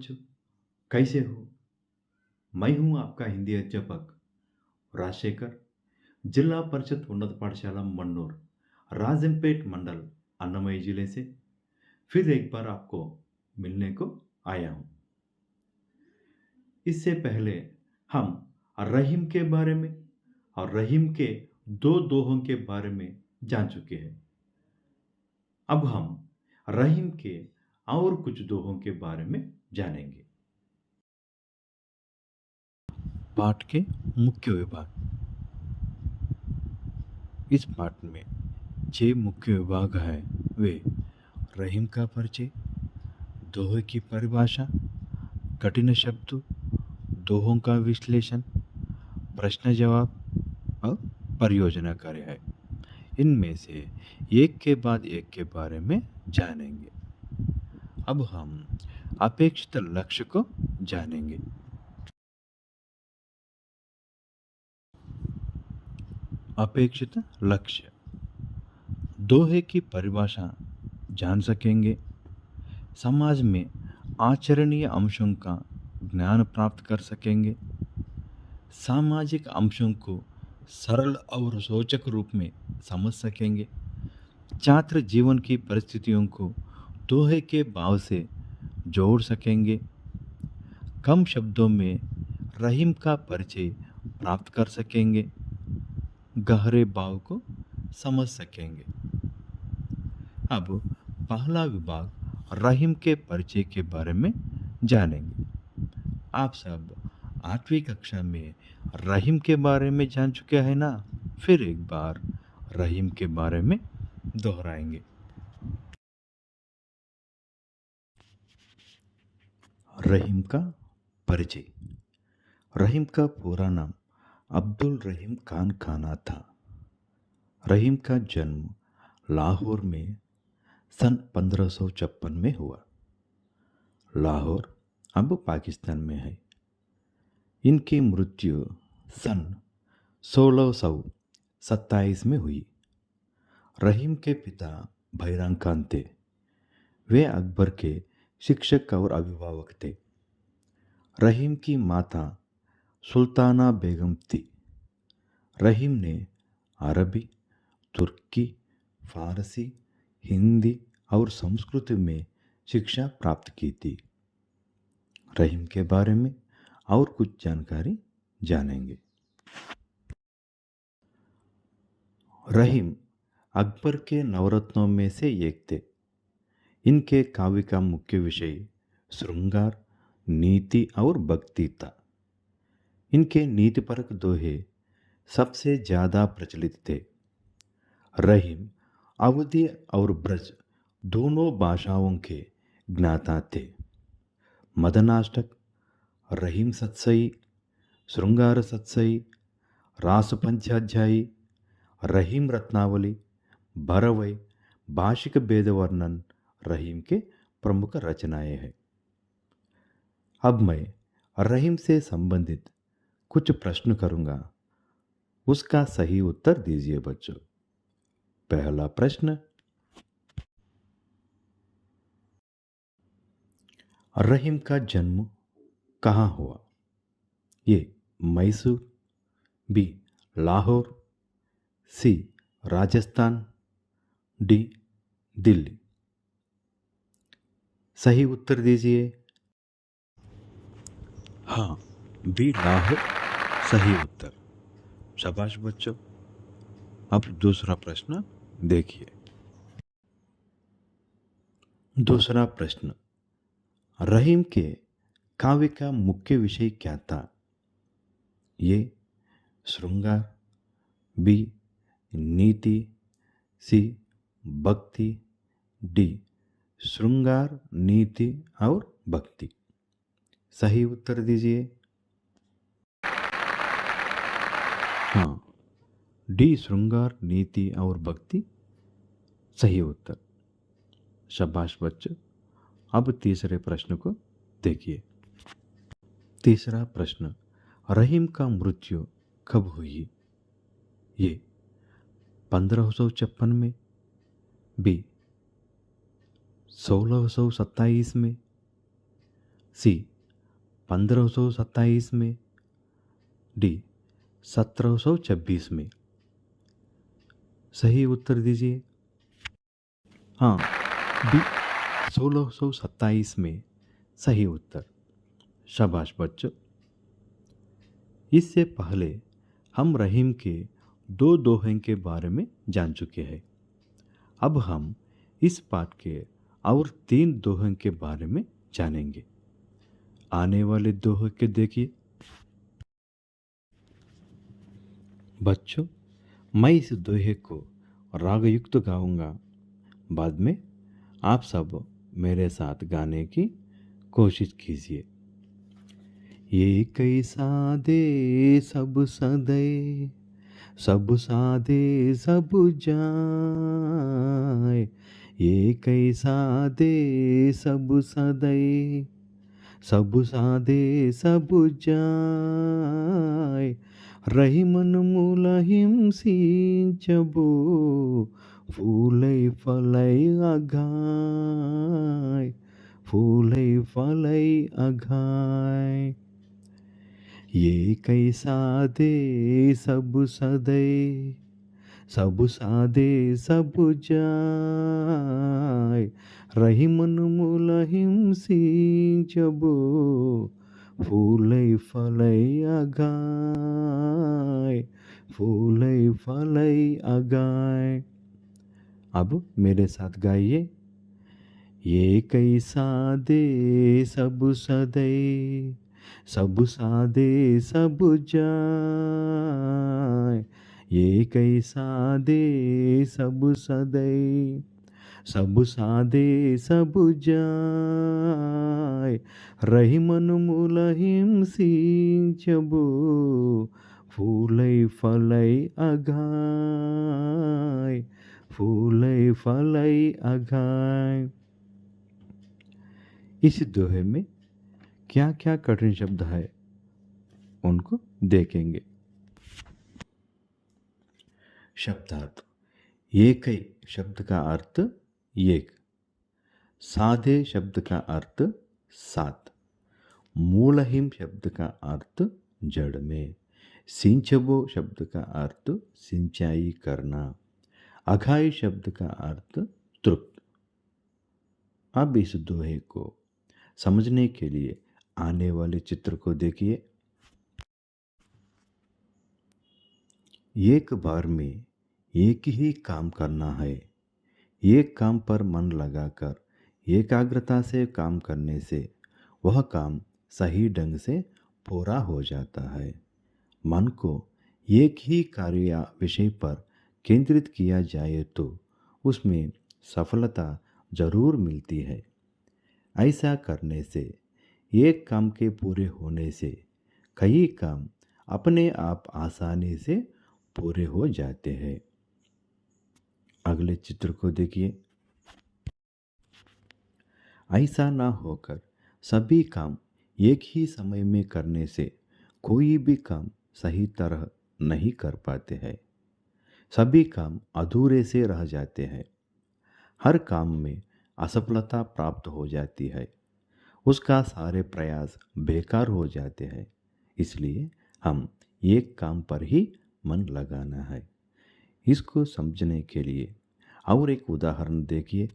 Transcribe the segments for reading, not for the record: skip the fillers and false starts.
बच्चों, कैसे हो? मैं हूं आपका हिंदी अध्यापक राजशेखर, जिला परिषद उन्नत पाठशाला मन्नूर, राजमपेट मंडल, अन्नमय जिले से फिर एक बार आपको मिलने को आया हूं। इससे पहले हम रहीम के बारे में और रहीम के दो दोहों के बारे में जान चुके हैं। अब हम रहीम के और कुछ दोहों के बारे में जानेंगे। पाठ के मुख्य विभाग। इस पाठ में 6 मुख्य विभाग हैं। वे रहीम का परिचय, दोहे की परिभाषा, कठिन शब्द, दोहों का विश्लेषण, प्रश्न जवाब और परियोजना कार्य है। इनमें से एक के बाद एक के बारे में जानेंगे। अब हम अपेक्षित लक्ष्य को जानेंगे। अपेक्षित लक्ष्य, दोहे की परिभाषा जान सकेंगे, समाज में आचरणीय अंशों का ज्ञान प्राप्त कर सकेंगे, सामाजिक अंशों को सरल और रोचक रूप में समझ सकेंगे, छात्र जीवन की परिस्थितियों को दोहे के भाव से जोड़ सकेंगे, कम शब्दों में रहीम का परिचय प्राप्त कर सकेंगे, गहरे भाव को समझ सकेंगे। अब पहला विभाग रहीम के परिचय के बारे में जानेंगे। आप सब 8वीं कक्षा में रहीम के बारे में जान चुके हैं ना? फिर एक बार रहीम के बारे में दोहराएंगे। रहीम का परिचय। रहीम का पूरा नाम अब्दुल रहीम खान खाना था। रहीम का जन्म लाहौर में सन 1556 में हुआ। लाहौर अब पाकिस्तान में है। इनकी मृत्यु सन 1627 में हुई। रहीम के पिता भैराम खान थे। वे अकबर के शिक्षक और अभिभावक थे। रहीम की माता सुल्ताना बेगम थी। रहीम ने अरबी, तुर्की, फारसी, हिंदी और संस्कृत में शिक्षा प्राप्त की थी। रहीम के बारे में और कुछ जानकारी जानेंगे। रहीम अकबर के नवरत्नों में से एक थे। इनके काव्य का मुख्य विषय श्रृंगार, नीति और भक्ति था। इनके नीतिपरक दोहे सबसे ज़्यादा प्रचलित थे। रहीम अवधी और ब्रज दोनों भाषाओं के ज्ञाता थे। मदनाष्टक, रहीम सत्सई, श्रृंगार सत्सई, रास पंचाध्यायी, रहीम रत्नावली, भरवई, भाषिक भेद वर्णन रहीम के प्रमुख रचनाएं हैं। अब मैं रहीम से संबंधित कुछ प्रश्न करूंगा, उसका सही उत्तर दीजिए बच्चों। पहला प्रश्न, रहीम का जन्म कहाँ हुआ? ए मैसूर, बी लाहौर, सी राजस्थान, डी दिल्ली। सही उत्तर दीजिए। हाँ, बी लाहौर सही उत्तर। शाबाश बच्चों। अब दूसरा प्रश्न देखिए। दूसरा प्रश्न, रहीम के काव्य का मुख्य विषय क्या था? ये श्रृंगार, बी नीति, सी भक्ति, डी श्रृंगार, नीति और भक्ति। सही उत्तर दीजिए। हाँ, डी श्रृंगार, नीति और भक्ति सही उत्तर। शाबाश बच्चों। अब तीसरे प्रश्न को देखिए। तीसरा प्रश्न, रहीम का मृत्यु कब हुई? ये 1556 में, बी 1627 में, सी 1527 में, डी 1726 में। सही उत्तर दीजिए। हाँ, डी 1627 में सही उत्तर। शाबाश बच्चों। इससे पहले हम रहीम के 2 दोहे के बारे में जान चुके हैं। अब हम इस पाठ के और 3 दोहे के बारे में जानेंगे। आने वाले दोहे के देखिए। बच्चों, मैं इस दोहे को रागयुक्त गाऊंगा। बाद में आप सब मेरे साथ गाने की कोशिश कीजिए। ये कैसा दे सब सदे, सब सादे सब जाए। ये कैसा दे सब सदे, सब सादे सब जाए। रहीमन मुलहिम सिंचबो, फूलै फलै अघाय, फूलै फलै अघाय। ये कैसा दे सब सदे, सब सादे सब जाय। रहीमन मुलहिम सिंचबो, फूलै फलै अघाय, फूलै फलै अघाय। अब मेरे साथ गाइए। ये कैसा दे सब सदे, सब सादे सब जाय। ये कैसा दे सब सदे, सब सादे सब जाय। रहीमन मुलहिम सिंचबो, फूलै फलै अघाय, फूलै फलै अघाय। इस दोहे में क्या क्या कठिन शब्द है उनको देखेंगे। शब्दार्थ। एकै शब्द का अर्थ एक, साधे शब्द का अर्थ सात, मूलहिम शब्द का अर्थ जड़ में, सिंचबो शब्द का अर्थ सिंचाई करना, अघाई शब्द का अर्थ तृप्त। अब इस दोहे को समझने के लिए आने वाले चित्र को देखिए। एक बार में एक ही काम करना है। एक काम पर मन लगाकर एकाग्रता से काम करने से वह काम सही ढंग से पूरा हो जाता है। मन को एक ही कार्य या विषय पर केंद्रित किया जाए तो उसमें सफलता जरूर मिलती है। ऐसा करने से एक काम के पूरे होने से कई काम अपने आप आसानी से पूरे हो जाते हैं। अगले चित्र को देखिए। ऐसा ना होकर सभी काम एक ही समय में करने से कोई भी काम सही तरह नहीं कर पाते हैं। सभी काम अधूरे से रह जाते हैं। हर काम में असफलता प्राप्त हो जाती है। उसका सारे प्रयास बेकार हो जाते हैं। इसलिए हम एक काम पर ही मन लगाना है। इसको समझने के लिए और एक उदाहरण देखिए।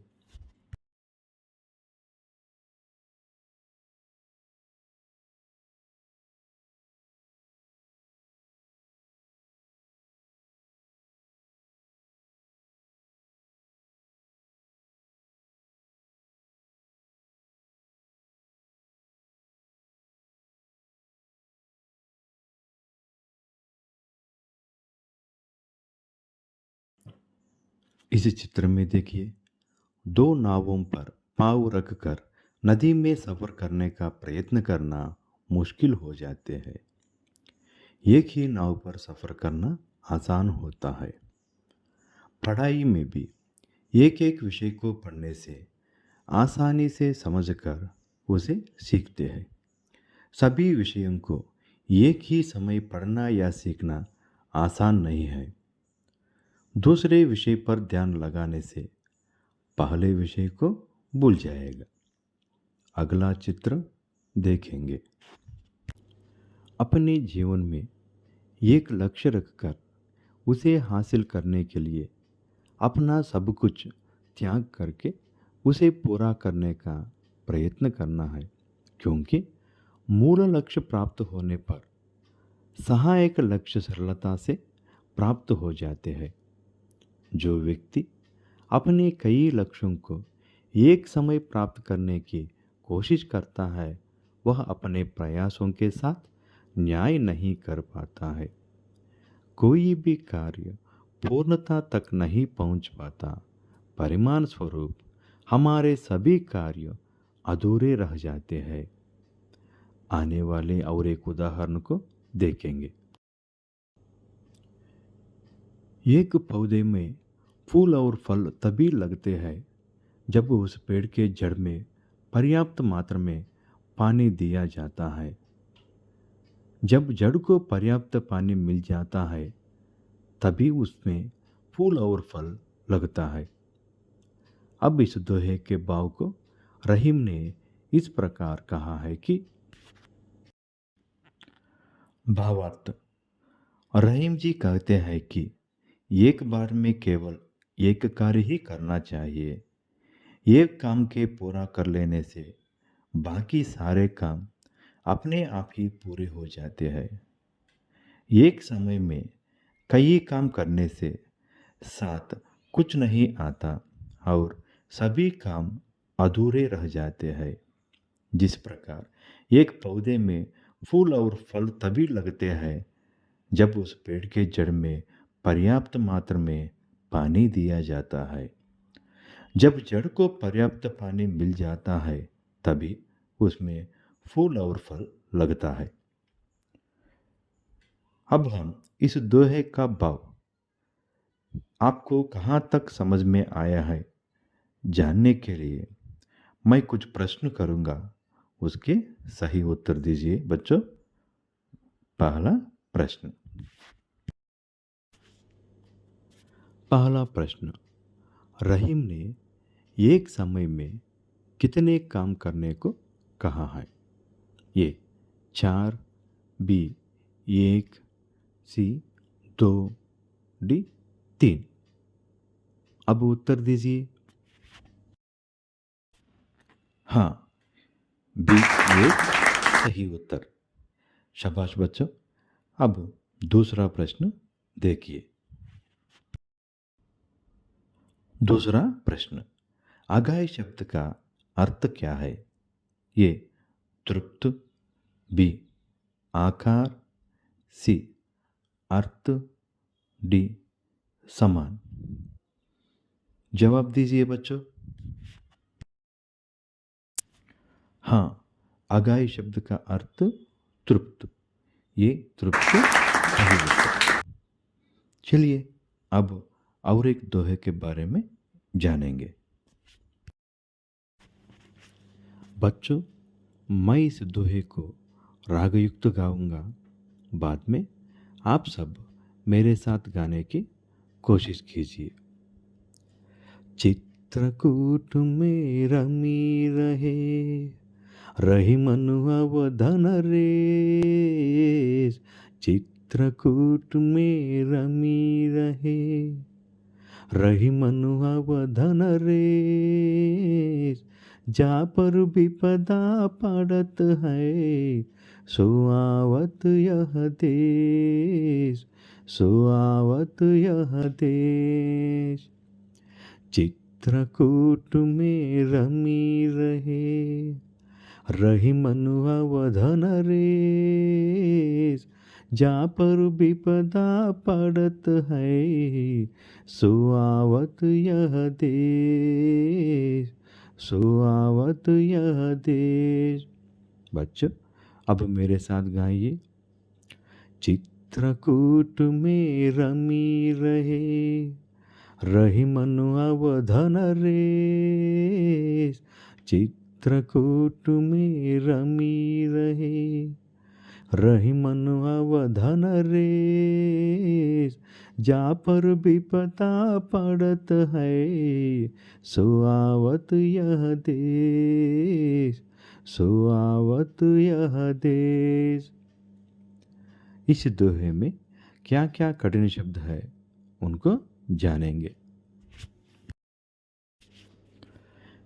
इस चित्र में देखिए, दो नावों पर पाँव रखकर नदी में सफर करने का प्रयत्न करना मुश्किल हो जाते हैं। एक ही नाव पर सफर करना आसान होता है। पढ़ाई में भी एक एक विषय को पढ़ने से आसानी से समझकर उसे सीखते हैं। सभी विषयों को एक ही समय पढ़ना या सीखना आसान नहीं है। दूसरे विषय पर ध्यान लगाने से पहले विषय को भूल जाएगा। अगला चित्र देखेंगे। अपने जीवन में एक लक्ष्य रखकर उसे हासिल करने के लिए अपना सब कुछ त्याग करके उसे पूरा करने का प्रयत्न करना है, क्योंकि मूल लक्ष्य प्राप्त होने पर सहायक लक्ष्य सरलता से प्राप्त हो जाते हैं। जो व्यक्ति अपने कई लक्ष्यों को एक समय प्राप्त करने की कोशिश करता है, वह अपने प्रयासों के साथ न्याय नहीं कर पाता है। कोई भी कार्य पूर्णता तक नहीं पहुंच पाता। परिणाम स्वरूप हमारे सभी कार्य अधूरे रह जाते हैं। आने वाले और एक उदाहरण को देखेंगे। एक पौधे में फूल और फल तभी लगते हैं जब उस पेड़ के जड़ में पर्याप्त मात्रा में पानी दिया जाता है। जब जड़ को पर्याप्त पानी मिल जाता है, तभी उसमें फूल और फल लगता है। अब इस दोहे के भाव को रहीम ने इस प्रकार कहा है कि भावार्थ। रहीम जी कहते हैं कि एक बार में केवल एक कार्य ही करना चाहिए। एक काम के पूरा कर लेने से बाकी सारे काम अपने आप ही पूरे हो जाते हैं। एक समय में कई काम करने से साथ कुछ नहीं आता और सभी काम अधूरे रह जाते हैं। जिस प्रकार एक पौधे में फूल और फल तभी लगते हैं जब उस पेड़ के जड़ में पर्याप्त मात्रा में पानी दिया जाता है। जब जड़ को पर्याप्त पानी मिल जाता है, तभी उसमें फूल और फल लगता है। अब हम इस दोहे का भाव आपको कहाँ तक समझ में आया है जानने के लिए मैं कुछ प्रश्न करूंगा, उसके सही उत्तर दीजिए बच्चों। पहला प्रश्न। पहला प्रश्न, रहीम ने एक समय में कितने काम करने को कहा है? ए 4, बी 1, सी 2, डी 3। अब उत्तर दीजिए। हाँ, बी 1 सही उत्तर। शाबाश बच्चों। अब दूसरा प्रश्न देखिए। दूसरा प्रश्न, अघाई शब्द का अर्थ क्या है? ए तृप्त, बी आकार, सी अर्थ, डी समान। जवाब दीजिए बच्चों। हाँ, अघाई शब्द का अर्थ तृप्त। ये तृप्त सही उत्तर। चलिए अब और एक दोहे के बारे में जानेंगे। बच्चों, मैं इस दोहे को रागयुक्त गाऊंगा। बाद में आप सब मेरे साथ गाने की कोशिश कीजिए। चित्रकूट में रमी रहे, रही मनुआ वधन रे। चित्रकूट में रमी रहे, रही मनुआ वधन रे। जा पर विपदा पड़त है, सो आवत यह देश, सो आवत यह देश। चित्रकूट में रमी रहे, रही मनुआ वधन रे। जा पर विपदा पड़त है, सो आवत यह देश, सो आवत यह देश। बच्चों, अब मेरे साथ गाइए। चित्रकूट में रमी रहे, रही मनुआ वधन रे। चित्रकूट में रमी रहे, रही मनुआ वधन रे। जा पर विपदा पड़त है, सो आवत यह देश, सो आवत यह देश। इस दोहे में क्या क्या कठिन शब्द है उनको जानेंगे।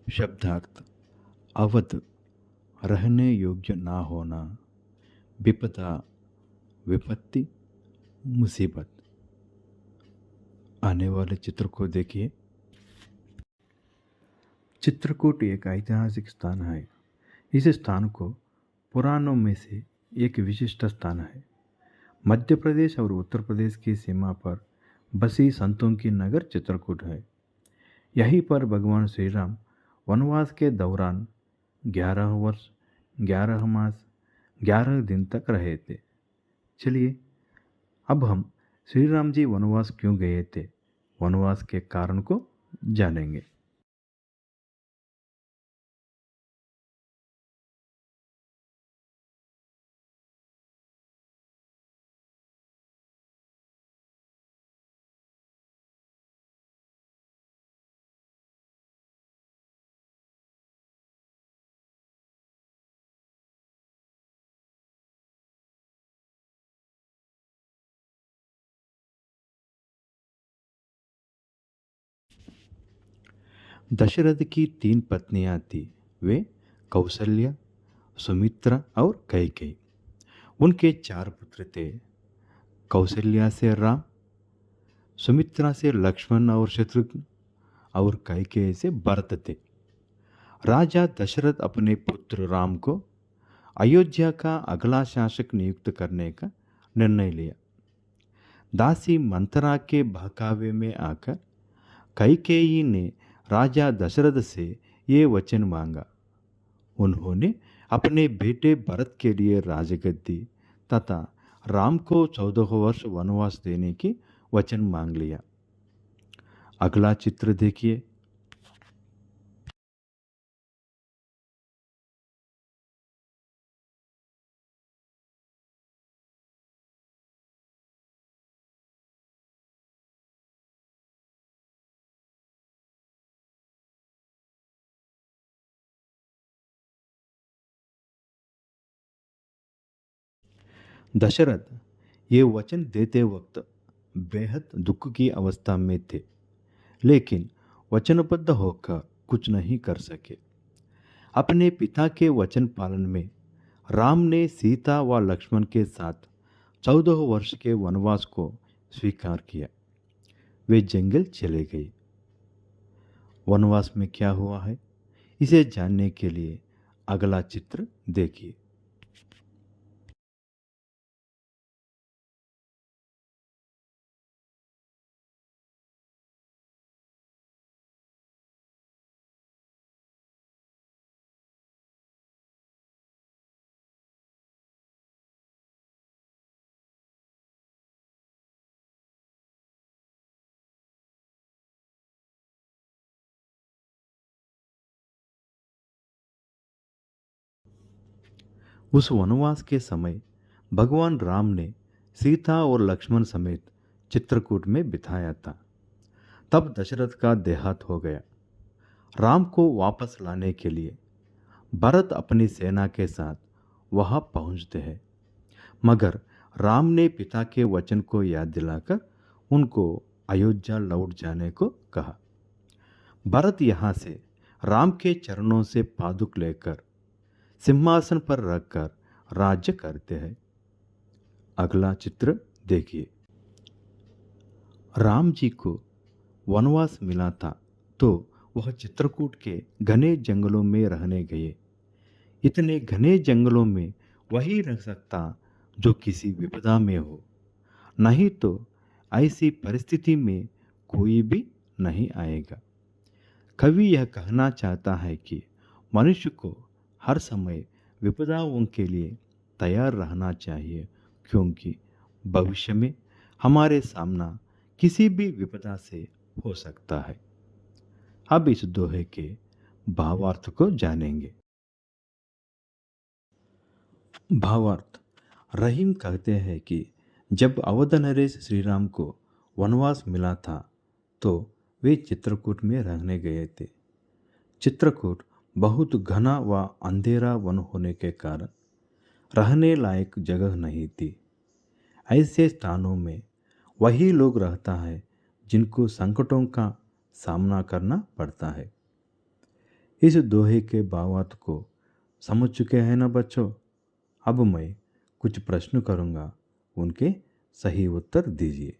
शब्दार्थ: अवध, रहने योग्य ना होना, विपदा, विपत्ति, मुसीबत। आने वाले चित्र को देखिए। चित्रकूट एक ऐतिहासिक स्थान है। इस स्थान को पुराणों में से एक विशिष्ट स्थान है। मध्य प्रदेश और उत्तर प्रदेश की सीमा पर बसी संतों की नगर चित्रकूट है। यहीं पर भगवान श्री राम वनवास के दौरान 11 वर्ष 11 मास 11 दिन तक रहे थे। चलिए अब हम श्री राम जी वनवास क्यों गए थे, वनवास के कारण को जानेंगे। दशरथ की 3 पत्नियां थी। वे कौशल्या, सुमित्रा और कैकेयी। उनके 4 पुत्र थे। कौशल्या से राम, सुमित्रा से लक्ष्मण और शत्रुघ्न और कैकेयी से भरत थे। राजा दशरथ अपने पुत्र राम को अयोध्या का अगला शासक नियुक्त करने का निर्णय लिया। दासी मंथरा के बहकावे में आकर कैकेयी ने राजा दशरथ से ये वचन मांगा। उन्होंने अपने बेटे भरत के लिए राजगद्दी तथा राम को 14 वर्ष वनवास देने की वचन मांग लिया। अगला चित्र देखिए। दशरथ ये वचन देते वक्त बेहद दुख की अवस्था में थे, लेकिन वचनबद्ध होकर कुछ नहीं कर सके। अपने पिता के वचन पालन में राम ने सीता व लक्ष्मण के साथ 14 वर्ष के वनवास को स्वीकार किया। वे जंगल चले गए। वनवास में क्या हुआ है, इसे जानने के लिए अगला चित्र देखिए। उस वनवास के समय भगवान राम ने सीता और लक्ष्मण समेत चित्रकूट में बिताया था। तब दशरथ का देहांत हो गया। राम को वापस लाने के लिए भरत अपनी सेना के साथ वहां पहुंचते हैं, मगर राम ने पिता के वचन को याद दिलाकर उनको अयोध्या लौट जाने को कहा। भरत यहाँ से राम के चरणों से पादुक लेकर सिंहासन पर रखकर राज्य करते हैं। अगला चित्र देखिए। राम जी को वनवास मिला था तो वह चित्रकूट के घने जंगलों में रहने गए। इतने घने जंगलों में वही रह सकता जो किसी विपदा में हो, नहीं तो ऐसी परिस्थिति में कोई भी नहीं आएगा। कवि यह कहना चाहता है कि मनुष्य को हर समय विपदाओं के लिए तैयार रहना चाहिए, क्योंकि भविष्य में हमारे सामना किसी भी विपदा से हो सकता है। अब इस दोहे के भावार्थ को जानेंगे। भावार्थ: रहीम कहते हैं कि जब अवध नरेश श्री राम को वनवास मिला था तो वे चित्रकूट में रहने गए थे। चित्रकूट बहुत घना व अंधेरा वन होने के कारण रहने लायक जगह नहीं थी। ऐसे स्थानों में वही लोग रहता है जिनको संकटों का सामना करना पड़ता है। इस दोहे के भावार्थ को समझ चुके हैं ना बच्चों? अब मैं कुछ प्रश्न करूँगा, उनके सही उत्तर दीजिए।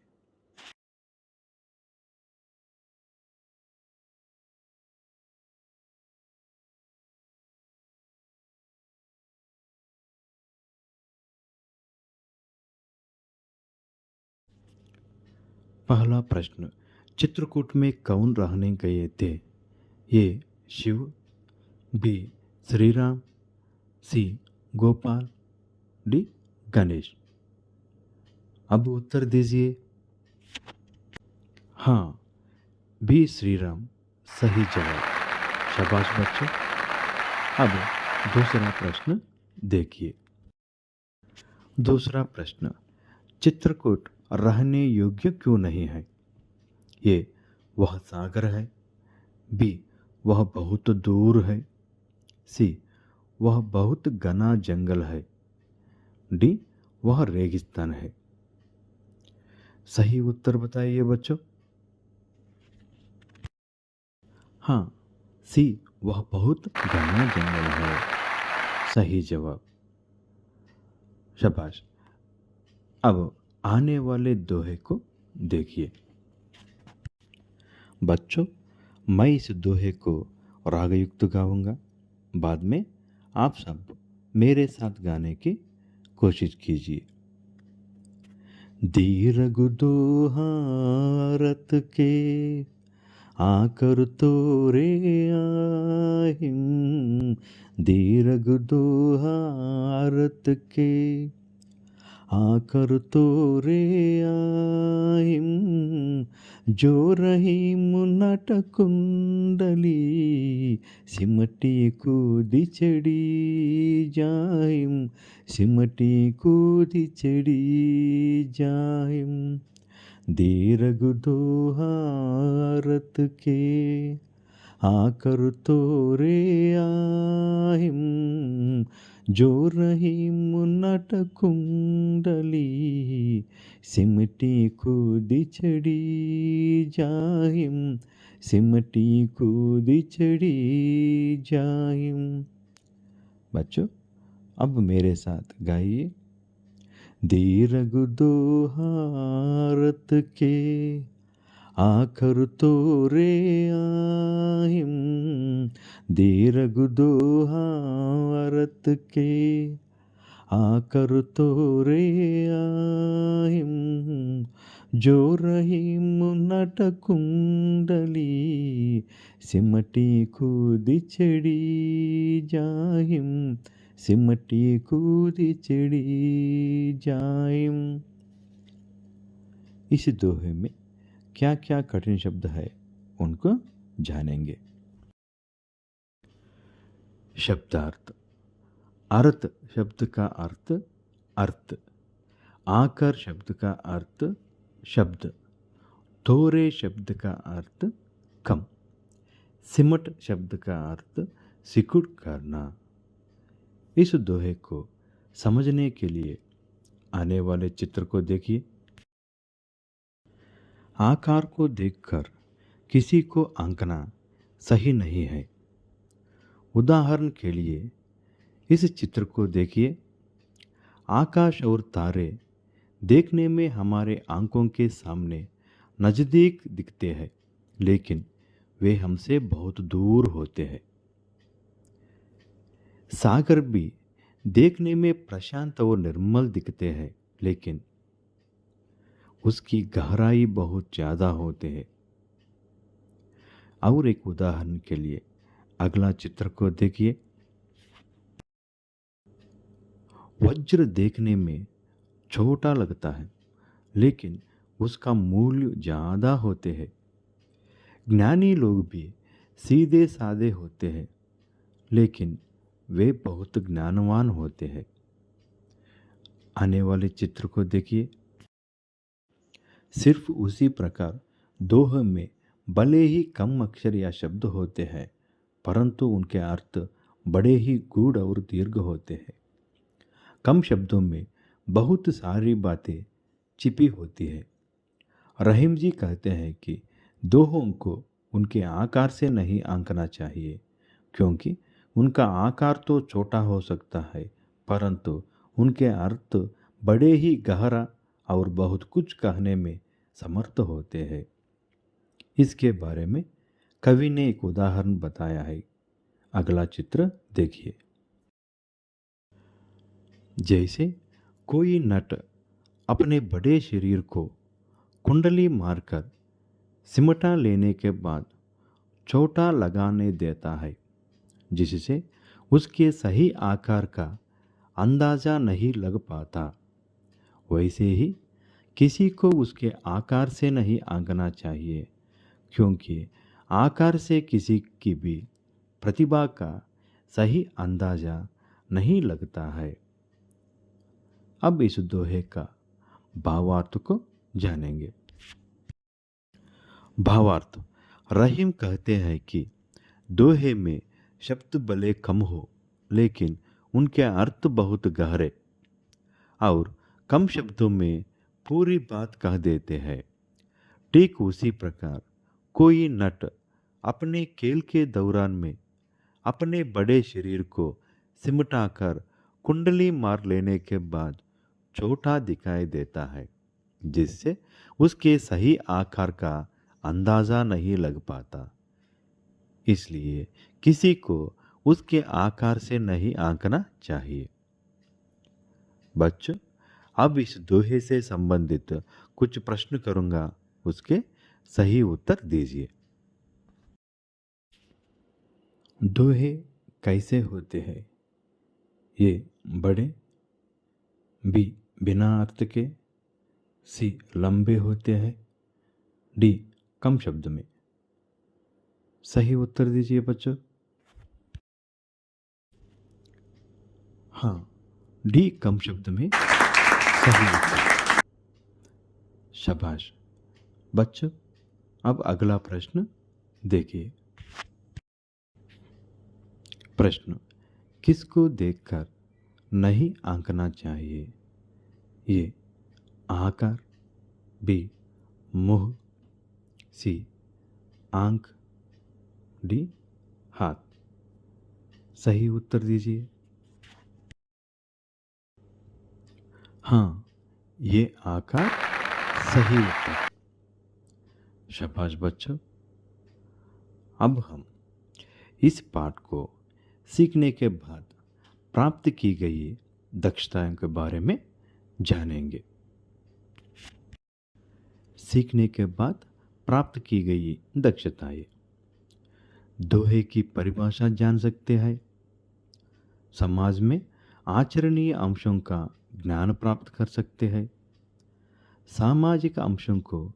पहला प्रश्न, चित्रकूट में कौन रहने गए थे? ए शिव, बी श्री राम, सी गोपाल, डी गणेश। अब उत्तर दीजिए। हाँ, बी श्री राम सही जवाब। शाबाश बच्चों। अब दूसरा प्रश्न देखिए। दूसरा प्रश्न, चित्रकूट रहने योग्य क्यों नहीं है? ए वह सागर है, बी वह बहुत दूर है, सी वह बहुत घना जंगल है, डी वह रेगिस्तान है। सही उत्तर बताइए बच्चों। हाँ, सी वह बहुत घना जंगल है, सही जवाब। शाबाश। अब आने वाले दोहे को देखिए। बच्चों, मैं इस दोहे को रागयुक्त गाऊंगा, बाद में आप सब मेरे साथ गाने की कोशिश कीजिए। दीर्घ दोहारत के आकर तोरे आहिम, दीर्घ दोहारत के आकर तोरे आहिम, जो रही मुनट कुंडली सिमटी कूदी चढ़ी जाहिम, सिमटी कूदी चढ़ी जाहिम। दीर्घ दोहारत के आकर तोरे आहिम, जो रही मुनट कुंडली सिमटी कूदी चढ़ी जाहिम, सिमटी कूदी चढ़ी जाहिम। बच्चों, अब मेरे साथ गाइए। दीर्घ दोहारत के आखर तोरे आहिम, दीर्घ दोहारत के आकर तोरे आहिम, जो रही मुनट कुंडली सिमटी कूदी चढ़ी जाहिम, सिमटी कूदी चढ़ी जाहिम। इस दोहे में क्या क्या कठिन शब्द है उनको जानेंगे। शब्दार्थ। अर्थ शब्द का अर्थ अर्थ, आकर शब्द का अर्थ शब्द, थोरे शब्द का अर्थ कम, सिमट शब्द का अर्थ सिकुड़ करना। इस दोहे को समझने के लिए आने वाले चित्र को देखिए। आकार को देखकर किसी को आंकना सही नहीं है। उदाहरण के लिए इस चित्र को देखिए। आकाश और तारे देखने में हमारे आंखों के सामने नज़दीक दिखते हैं, लेकिन वे हमसे बहुत दूर होते हैं। सागर भी देखने में प्रशांत और निर्मल दिखते हैं, लेकिन उसकी गहराई बहुत ज़्यादा होती है। और एक उदाहरण के लिए अगला चित्र को देखिए। वज्र देखने में छोटा लगता है, लेकिन उसका मूल्य ज़्यादा होते हैं। ज्ञानी लोग भी सीधे साधे होते हैं, लेकिन वे बहुत ज्ञानवान होते हैं। आने वाले चित्र को देखिए। सिर्फ उसी प्रकार दोह में भले ही कम अक्षर या शब्द होते हैं, परंतु उनके अर्थ बड़े ही गूढ़ और दीर्घ होते हैं। कम शब्दों में बहुत सारी बातें छिपी होती है। रहीम जी कहते हैं कि दोहों को उनके आकार से नहीं आंकना चाहिए, क्योंकि उनका आकार तो छोटा हो सकता है, परंतु उनके अर्थ बड़े ही गहरा और बहुत कुछ कहने में समर्थ होते हैं। इसके बारे में कवि ने एक उदाहरण बताया है। अगला चित्र देखिए। जैसे कोई नट अपने बड़े शरीर को कुंडली मारकर सिमटा लेने के बाद छोटा लगाने देता है, जिससे उसके सही आकार का अंदाजा नहीं लग पाता, वैसे ही किसी को उसके आकार से नहीं आंकना चाहिए, क्योंकि आकार से किसी की भी प्रतिभा का सही अंदाजा नहीं लगता है। अब इस दोहे का भावार्थ को जानेंगे। भावार्थ। रहीम कहते हैं कि दोहे में शब्द भले कम हो, लेकिन उनके अर्थ बहुत गहरे और कम शब्दों में पूरी बात कह देते हैं। ठीक उसी प्रकार कोई नट अपने खेल के दौरान में अपने बड़े शरीर को सिमटाकर कुंडली मार लेने के बाद छोटा दिखाई देता है, जिससे उसके सही आकार का अंदाजा नहीं लग पाता। इसलिए किसी को उसके आकार से नहीं आंकना चाहिए। बच्चों, अब इस दोहे से संबंधित कुछ प्रश्न करूंगा, उसके सही उत्तर दीजिए। दोहे कैसे होते हैं? ये बड़े, बी बिना अर्थ के, सी लंबे होते हैं, डी कम शब्द में। सही उत्तर दीजिए बच्चों। हाँ, डी कम शब्द में सही उत्तर। शाबाश बच्चों। अब अगला प्रश्न देखिए। प्रश्न, किसको देखकर नहीं आंकना चाहिए? ये आकार, बी मुंह, सी आंख, डी हाथ। सही उत्तर दीजिए। हाँ, ये आकार सही उत्तर। शाबाश बच्चों। अब हम इस पाठ को सीखने के बाद प्राप्त की गई दक्षताओं के बारे में जानेंगे। सीखने के बाद प्राप्त की गई दक्षताएं। दोहे की परिभाषा जान सकते हैं। समाज में आचरणीय अंशों का ज्ञान प्राप्त कर सकते हैं। सामाजिक अंशों को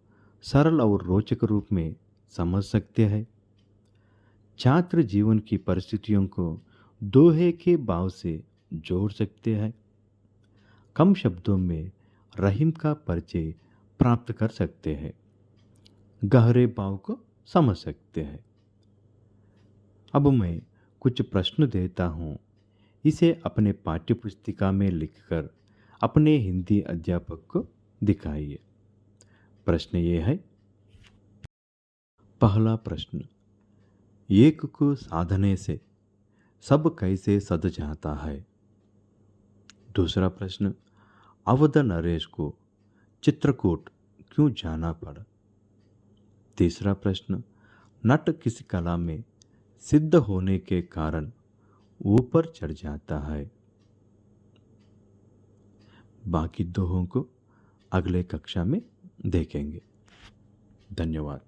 सरल और रोचक रूप में समझ सकते हैं। छात्र जीवन की परिस्थितियों को दोहे के भाव से जोड़ सकते हैं। कम शब्दों में रहीम का परिचय प्राप्त कर सकते हैं। गहरे भाव को समझ सकते हैं। अब मैं कुछ प्रश्न देता हूँ, इसे अपने पाठ्यपुस्तिका में लिखकर अपने हिंदी अध्यापक को दिखाइए। प्रश्न ये है। पहला प्रश्न, एक को साधने से सब कैसे सध जाता है? दूसरा प्रश्न, अवध नरेश को चित्रकूट क्यों जाना पड़ा? तीसरा प्रश्न, नट किस कला में सिद्ध होने के कारण ऊपर चढ़ जाता है? बाकी दोहों को अगले कक्षा में देखेंगे। धन्यवाद।